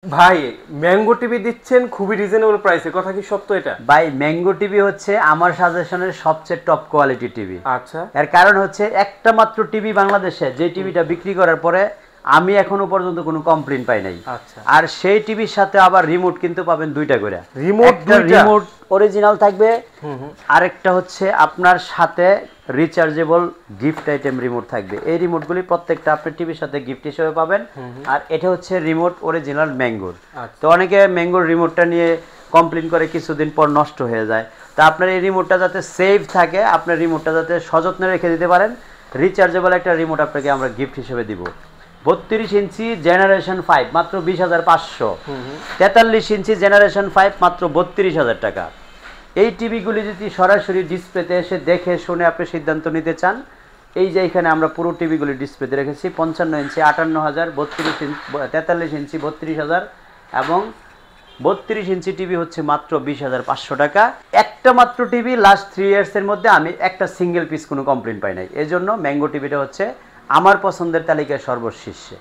ভাই mango TV দিচ্ছেন খুবই রিজনেবল প্রাইসে, কথা কি সত্য এটা? ভাই ম্যাঙ্গো টিভি হচ্ছে আমার সাজেশনের সবচেয়ে টপ কোয়ালিটি টিভি। আচ্ছা, এর কারণ হচ্ছে একটা মাত্র টিভি বাংলাদেশে, যে টিভিটা বিক্রি করার পরে আমি এখনো পর্যন্ত কোনো কমপ্লেইন পাই নাই। আচ্ছা। আর সেই টিভির সাথে আবার রিমোট কিন্তু পাবেন দুইটা করে। রিমোট রিমোট অরিজিনাল থাকবে, আরেকটা হচ্ছে আপনার সাথে রিচার্জেবল গিফট আইটেম রিমোট থাকবে। এই রিমোটগুলি প্রত্যেকটা আপনি টিভির সাথে গিফট হিসেবে পাবেন। আর এটা হচ্ছে রিমোট অরিজিনাল ম্যাঙ্গোর। তো অনেকে ম্যাঙ্গোর রিমোটটা নিয়ে কমপ্লেইন করে কিছুদিন পর নষ্ট হয়ে যায়। তা আপনার এই রিমোটটা যাতে সেফ থাকে, আপনার রিমোটটা যাতে সযত্নে রেখে দিতে পারেন, রিচার্জেবল একটা রিমোট আপনাকে আমরা গিফট হিসেবে দিব। 32 ইঞ্চি জেনারেশন 5 মাত্র 20,500, 43 ইঞ্চি জেনারেশন 5 মাত্র 32,000 টাকা। এই টিভিগুলি যদি সরাসরি ডিসপ্লেতে এসে দেখে শুনে আপনি সিদ্ধান্ত নিতে চান, এই যে এখানে আমরা পুরো টিভিগুলি ডিসপ্লেতে রেখেছি। 55 ইঞ্চি 58,000, 32 ইঞ্চি 43 ইঞ্চি 32,000 এবং 32 ইঞ্চি টিভি হচ্ছে মাত্র 20,500 টাকা। একটা মাত্র টিভি লাস্ট 3 ইয়ার্সের মধ্যে আমি একটা সিঙ্গেল পিস কোনো কমপ্লেইন পাই নাই। এই জন্য ম্যাঙ্গো টিভিটা হচ্ছে আমার পছন্দের তালিকায় সর্বশীর্ষে।